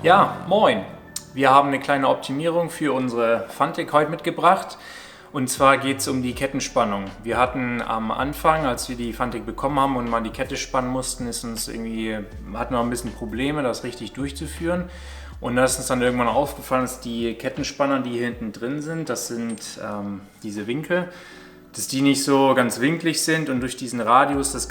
Ja, moin! Wir haben eine kleine Optimierung für unsere Fantic heute mitgebracht. Und zwar geht es um die Kettenspannung. Wir hatten am Anfang, als wir die Fantic bekommen haben und mal die Kette spannen mussten, hatten wir ein bisschen Probleme, das richtig durchzuführen. Und da ist uns dann irgendwann aufgefallen, dass die Kettenspanner, die hier hinten drin sind, das sind diese Winkel, dass die nicht so ganz winklig sind und durch diesen Radius die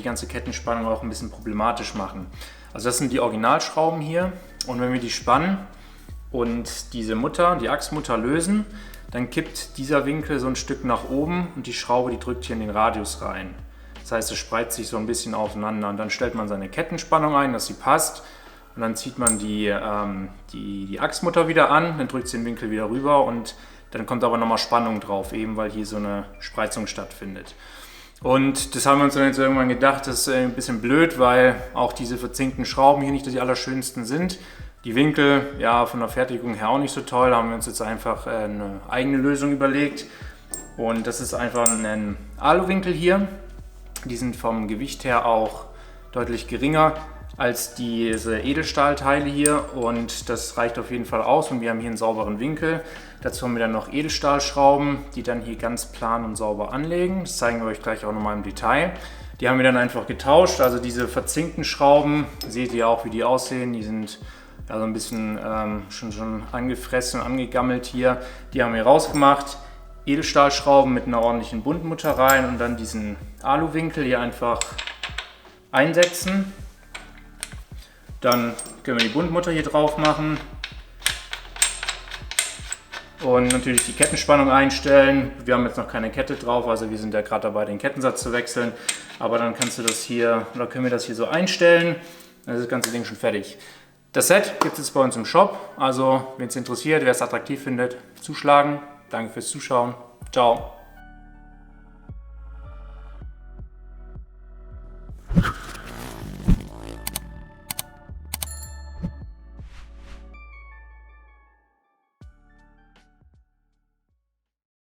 ganze Kettenspannung auch ein bisschen problematisch machen. Also das sind die Originalschrauben hier, und wenn wir die spannen und diese die Achsmutter lösen, dann kippt dieser Winkel so ein Stück nach oben und die Schraube, die drückt hier in den Radius rein. Das heißt, es spreizt sich so ein bisschen aufeinander und dann stellt man seine Kettenspannung ein, dass sie passt, und dann zieht man die Achsmutter wieder an, dann drückt sie den Winkel wieder rüber und dann kommt aber nochmal Spannung drauf, eben weil hier so eine Spreizung stattfindet. Und das haben wir uns dann jetzt irgendwann gedacht, das ist ein bisschen blöd, weil auch diese verzinkten Schrauben hier nicht die allerschönsten sind. Die Winkel, ja, von der Fertigung her auch nicht so toll. Da haben wir uns jetzt einfach eine eigene Lösung überlegt. Und das ist einfach ein Aluwinkel hier. Die sind vom Gewicht her auch deutlich geringer als diese Edelstahlteile hier, und das reicht auf jeden Fall aus, und wir haben hier einen sauberen Winkel. Dazu haben wir dann noch Edelstahlschrauben, die dann hier ganz plan und sauber anlegen. Das zeigen wir euch gleich auch nochmal im Detail. Die haben wir dann einfach getauscht, also diese verzinkten Schrauben, seht ihr auch, wie die aussehen, die sind ja so ein bisschen schon angefressen und angegammelt hier. Die haben wir rausgemacht. Edelstahlschrauben mit einer ordentlichen Bundmutter rein und dann diesen Aluwinkel hier einfach einsetzen. Dann können wir die Bundmutter hier drauf machen und natürlich die Kettenspannung einstellen. Wir haben jetzt noch keine Kette drauf, also wir sind ja gerade dabei, den Kettensatz zu wechseln. Aber dann können wir das hier so einstellen. Dann ist das ganze Ding schon fertig. Das Set gibt es bei uns im Shop, also wenn es interessiert, wer es attraktiv findet, zuschlagen. Danke fürs Zuschauen. Ciao.